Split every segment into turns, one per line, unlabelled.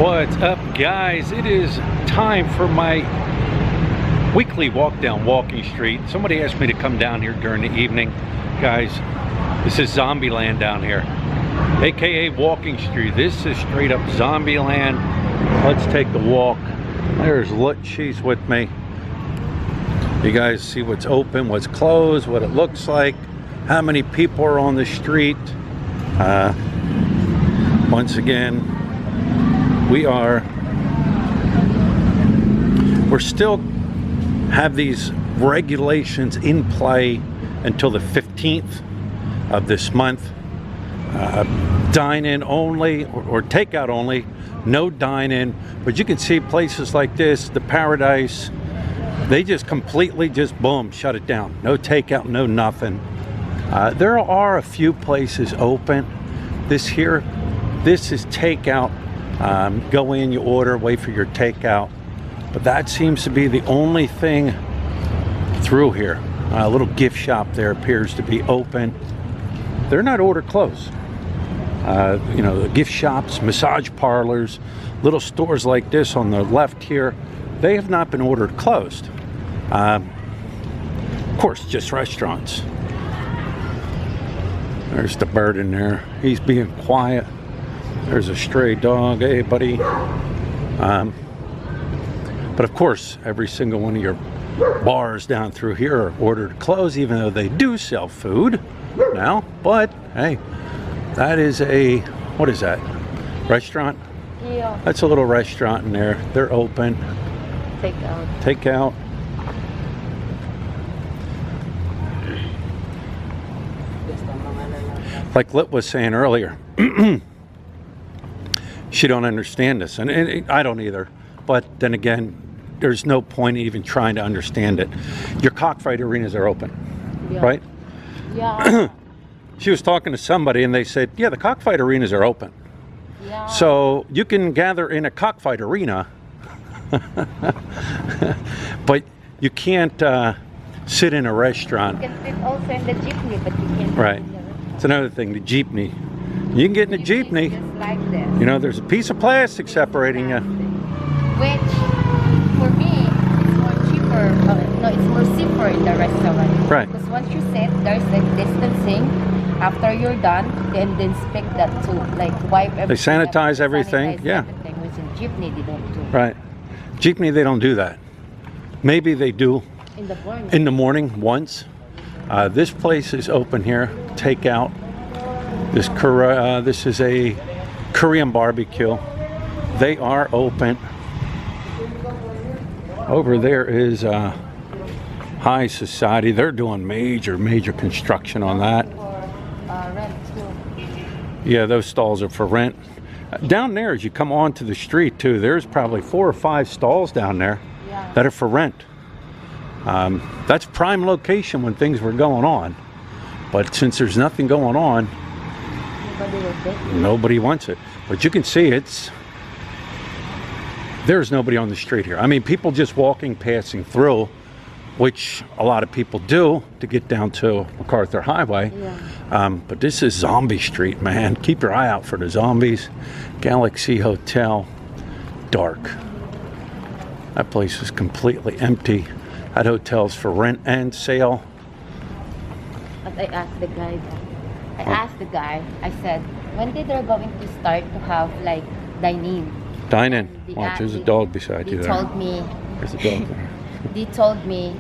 What's up, guys? It is time for my weekly walk down Walking Street. Somebody asked me to come down here during the evening. Guys, this is zombie land down here. A.K.A. Walking Street. This is straight up zombie land. Let's take a walk. There's Lut. She's with me. You guys see what's open, what's closed, what it looks like, how many people are on the street. Once again, we're still have these regulations in play until the 15th of this month. Dine-in only or takeout only, no dine-in. But you can see places like this, the Paradise, they just completely boom, shut it down. No takeout, no nothing. There are a few places open. This is takeout. Go in, you order, wait for your takeout. But that seems to be the only thing through here. A little gift shop there appears to be open. They're not order closed. You know, the gift shops, massage parlors, little stores like this on the left here, they have not been ordered closed. Of course, just restaurants. There's the bird in there. He's being quiet. There's a stray dog. Hey, buddy. But of course, every single one of your bars down through here are ordered closed, even though they do sell food now. But hey, that is what is that? Restaurant?
Yeah.
That's a little restaurant in there. They're open.
Takeout.
Takeout. Like Lit was saying earlier, she don't understand this, and I don't either. But then again, there's no point even trying to understand it. Your cockfight arenas are open,
Yeah.
right?
Yeah.
She was talking to somebody, and they said, yeah, the cockfight arenas are open.
Yeah.
So you can gather in a cockfight arena, but you can't sit in a restaurant.
You can sit also in the jeepney, but you can't.
Right. It's another thing, the jeepney. You can get in a jeepney.
Just like this.
You know, there's a piece of plastic separating you.
Which, for me, it's more cheaper. No, it's more safer in the restaurant.
Right.
Because once you sit, there's like distancing. After you're done, then they inspect that to like wipe everything.
They sanitize everything.
Sanitize
Yeah.
everything, which in jeepney they don't do.
Right. Jeepney, they don't do that. Maybe they do
In the morning.
in the morning once. This place is open here. Takeout. This is a Korean barbecue. They are open. Over there is High Society. They're doing major construction on that.
Rent too.
Yeah, those stalls are for rent. Down there, as you come onto the street too, there's probably 4 or 5 stalls down there
Yeah.
that are for rent. That's prime location when things were going on. But since there's nothing going on, nobody wants it. But you can see there's nobody on the street here. I mean, people just walking, passing through, which a lot of people do to get down to MacArthur Highway.
Yeah.
But this is Zombie Street, man. Keep your eye out for the zombies. Galaxy Hotel, dark. That place is completely empty. That hotel's for rent and sale.
But I asked the guy, I said, when they are going to start to have like dine-in?
Dine in. Watch, there's a dog beside you
They
there.
told me,
There's a dog there.
they told me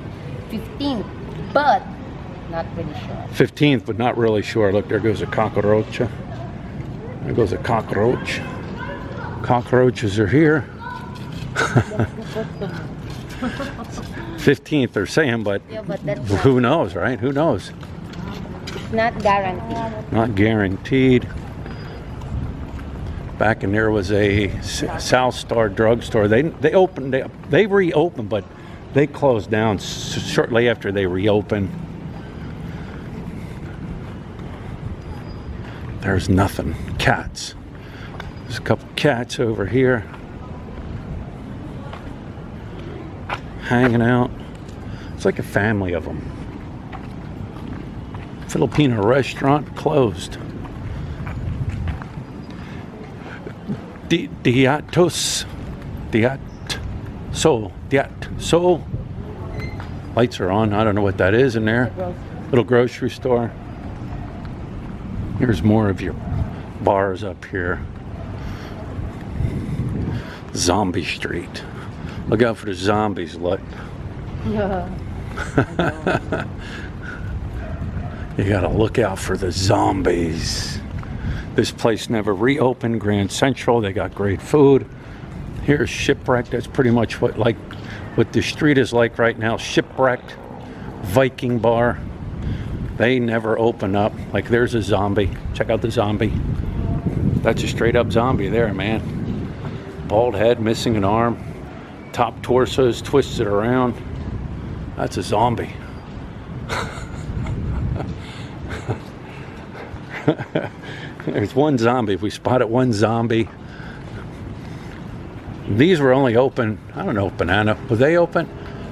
15th, but not really sure.
15th, but not really sure. Look, there goes a cockroach. There goes a cockroach. Cockroaches are here. 15th they're saying, but
Yeah, but that's
who knows, right? Who knows?
not guaranteed.
Not guaranteed. Back in there was a South Star drugstore. They reopened, but they closed down shortly after they reopened. There's nothing. Cats. There's a couple cats over here hanging out. It's like a family of them. Filipino restaurant closed. Diatos. So. Lights are on. I don't know what that is in there. Little grocery store. Here's more of your bars up here. Zombie Street. Look out for the zombies, look.
Yeah.
You gotta look out for the zombies. This place never reopened, Grand Central. They got great food. Here's Shipwreck. That's pretty much what the street is like right now. Shipwrecked. Viking bar. They never open up. Like there's a zombie. Check out the zombie. That's a straight up zombie there, man. Bald head, missing an arm. Top torso is twisted around. That's a zombie. There's one zombie. We spotted one zombie. These were only open, I don't know, Banana, were they open?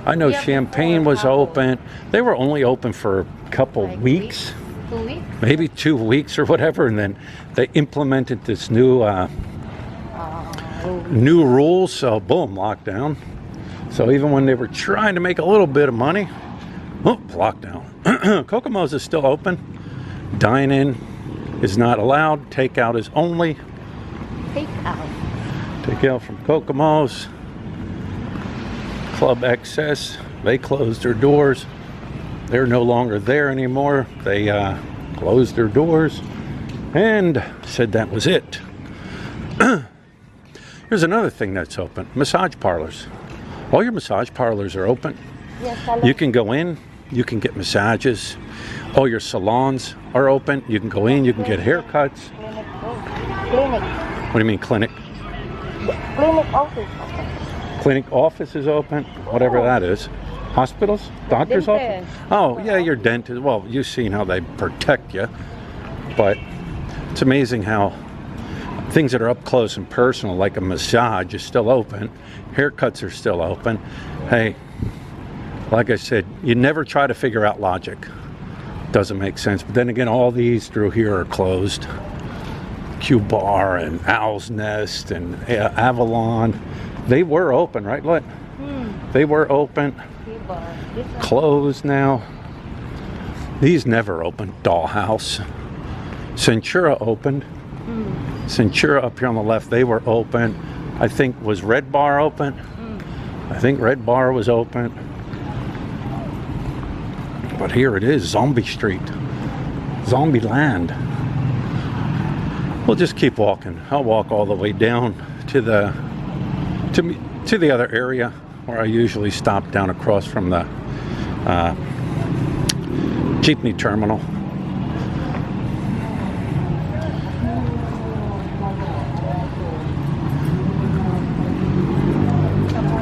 I know
Yeah,
Champagne
before,
was open. They were only open for a couple
Like
weeks,
2 weeks?
maybe 2 weeks or whatever, and then they implemented this new rules, so boom, lockdown. So even when they were trying to make a little bit of money, lockdown. Kokomo's is still open. Dine-in is not allowed. Takeout is only.
Takeout.
Takeout from Kokomo's. Club XS, they closed their doors. They're no longer there anymore. They closed their doors and said that was it. Here's another thing that's open. Massage parlors. All your massage parlors are open.
Yes,
You can go in, you can get massages. All your salons are open. You can go in, you can get haircuts.
Clinic.
What do you mean clinic?
Clinic office.
Clinic office is open, whatever that is. Hospitals? Doctor's office?
Dentist.
Oh, yeah, your dentist. Well, you've seen how they protect you. But it's amazing how things that are up close and personal, like a massage, is still open. Haircuts are still open. Hey, like I said, you never try to figure out logic. Doesn't make sense. But then again, all these through here are closed. Q Bar and Owl's Nest and Avalon. They were open, right? Look. They were open. Closed now. These never opened. Dollhouse. Centura opened. Centura up here on the left, they were open. I think, was Red Bar open? I think Red Bar was open. But here it is, Zombie Street. Zombie Land. We'll just keep walking. I'll walk all the way down to the other area where I usually stop down across from the jeepney terminal.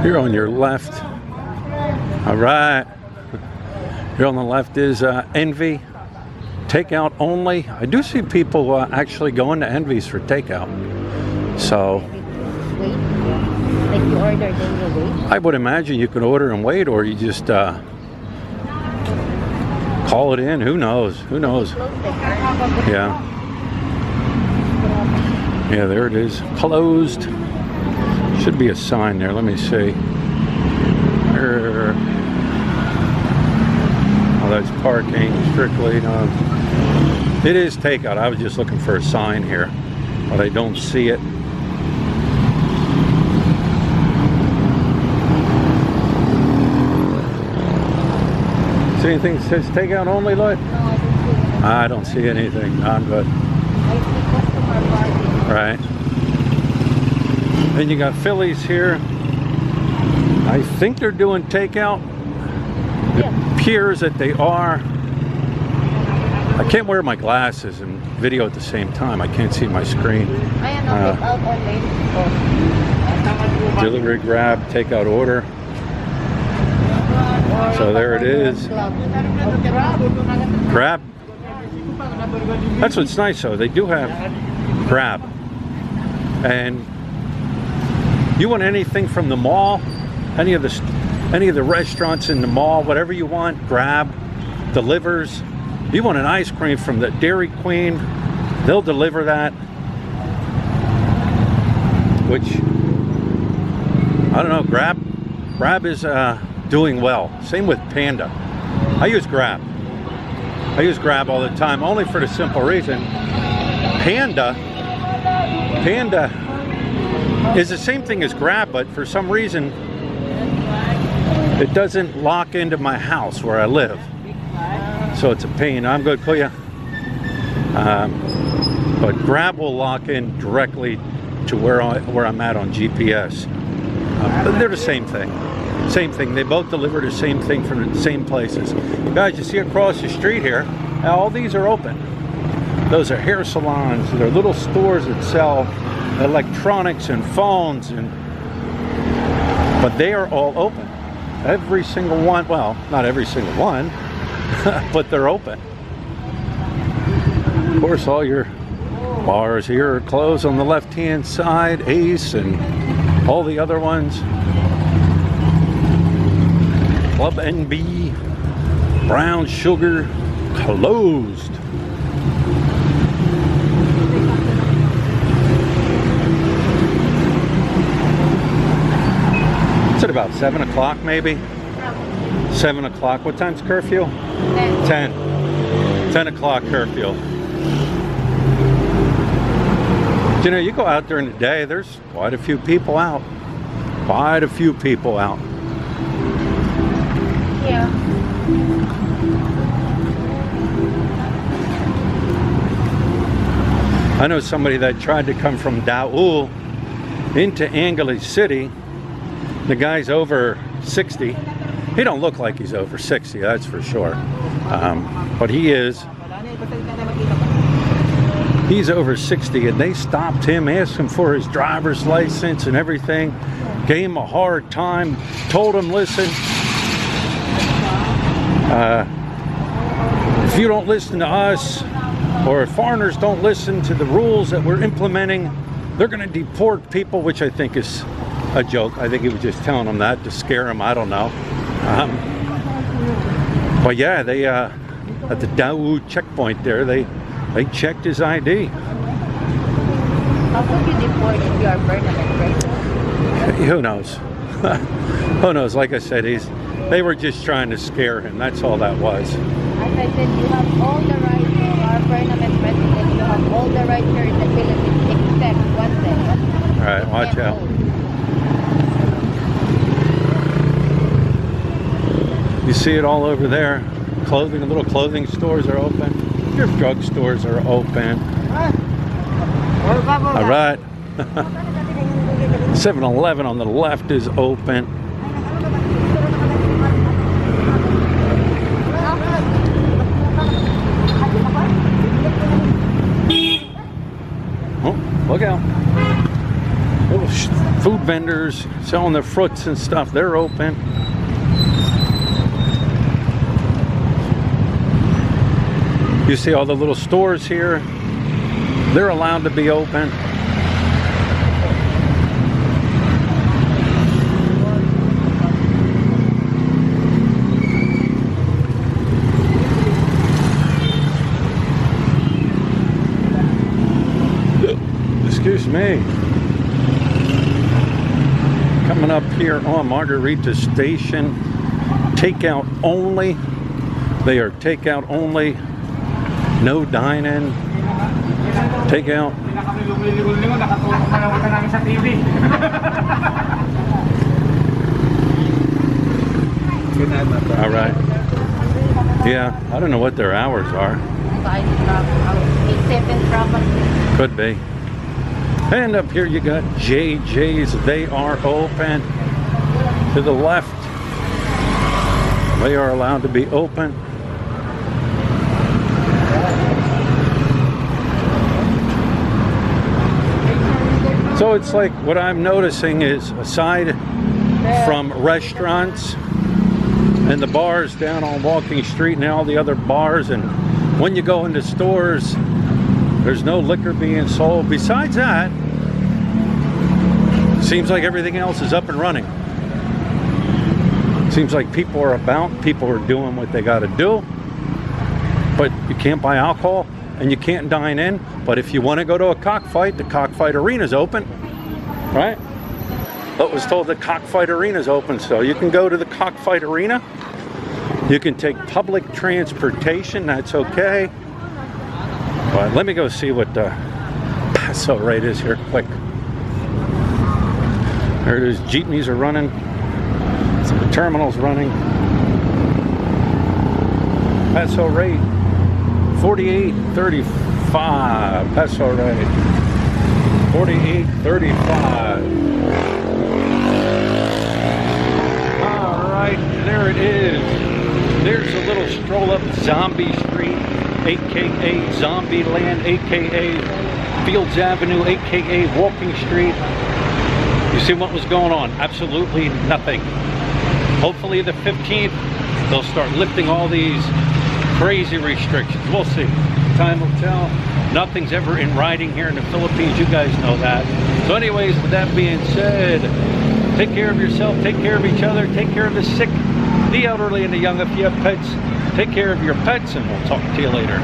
Here on your left. All right. Here on the left is Envy. Takeout only. I do see people actually going to Envy's for takeout. So
Wait. Like you order, then you wait.
I would imagine you can order and wait, or you just call it in. Who knows? Who knows? Yeah. Yeah, there it is. Closed. Should be a sign there. Let me see. Oh, that's parking strictly. No. It is takeout. I was just looking for a sign here, but I don't see it. See anything that says takeout only, Lloyd?
No,
I don't see anything. I'm good.
I see customer parking.
Right. Then you got Phillies here. I think they're doing takeout. It appears that they are. I can't wear my glasses and video at the same time. I can't see my screen.
I know, take out on
Delivery, grab, takeout order. So there it is. Grab. That's what's nice though. They do have grab. And you want anything from the mall, any of the restaurants in the mall, whatever you want, grab, delivers. You want an ice cream from the Dairy Queen, they'll deliver that. which I don't know. Grab is doing well. Same with Panda. I use Grab all the time, only for the simple reason Panda is the same thing as Grab, but for some reason it doesn't lock into my house where I live, so it's a pain. I'm good, Kuya. But Grab will lock in directly to where I'm at on GPS. But they're the same thing. Same thing. They both deliver the same thing from the same places. Guys, you see across the street here, all these are open. Those are hair salons. They're little stores that sell electronics and phones, but they are all open. Every single one. Well, not every single one, but they're open. Of course, all your bars here are closed on the left-hand side. Ace and all the other ones. Club NB, Brown Sugar, closed. It's at about 7 o'clock maybe? 7 o'clock. What time's curfew? 10. 10 o'clock curfew. You know, you go out during the day, there's quite a few people out. Quite a few people out.
Yeah.
I know somebody that tried to come from Daul into Angeles City. The guy's over 60. He don't look like he's over 60, that's for sure. But he is. He's over 60, and they stopped him, asked him for his driver's license and everything, gave him a hard time, told him, listen, if you don't listen to us, or if foreigners don't listen to the rules that we're implementing, they're going to deport people, which I think is a joke. I think he was just telling them that to scare him. I don't know. But yeah, they at the Daoud checkpoint there, they checked his ID.
How could you deport if you are permanent resident?
Who knows? Who knows? Like I said, they were just trying to scare him. That's all that was.
As I said, you have all the rights. You are permanent resident. You have all the rights here in the Philippines, except one thing.
All right, watch out. You see it all over there. Clothing, little clothing stores are open. Your drug stores are open. All right. 7-Eleven on the left is open. Oh, look out. Little food vendors selling their fruits and stuff, they're open. You see all the little stores here, they're allowed to be open. Excuse me. Coming up here on Margarita Station, takeout only. They are takeout only. No dine-in. Takeout. All right. Yeah, I don't know what their hours are.
7 probably.
Could be. And up here you got JJ's. They are open. To the left, they are allowed to be open. So it's like what I'm noticing is, aside from restaurants and the bars down on Walking Street and all the other bars, and when you go into stores, there's no liquor being sold. Besides that, seems like everything else is up and running. Seems like people are about, people are doing what they got to do. But you can't buy alcohol and you can't dine in. But if you want to go to a cockfight, the cockfight arena's open. right? But was told the Cockfight Arena is open, so you can go to the Cockfight Arena. You can take public transportation, that's okay. But let me go see what the Paso rate is here quick. There it is, jeepneys are running. Some of the terminals running. Paso rate, 48.35. Paso rate, 48.35. All right, there it is. There's a little stroll up Zombie Street, A.K.A. Zombie Land, A.K.A. Fields Avenue, A.K.A. Walking Street. You see what was going on? Absolutely nothing. Hopefully the 15th, they'll start lifting all these crazy restrictions. We'll see. Time will tell. Nothing's ever in writing here in the Philippines. You guys know that. So anyways, with that being said, take care of yourself, take care of each other, take care of the sick, the elderly, and the young. If you have pets, take care of your pets, and we'll talk to you later.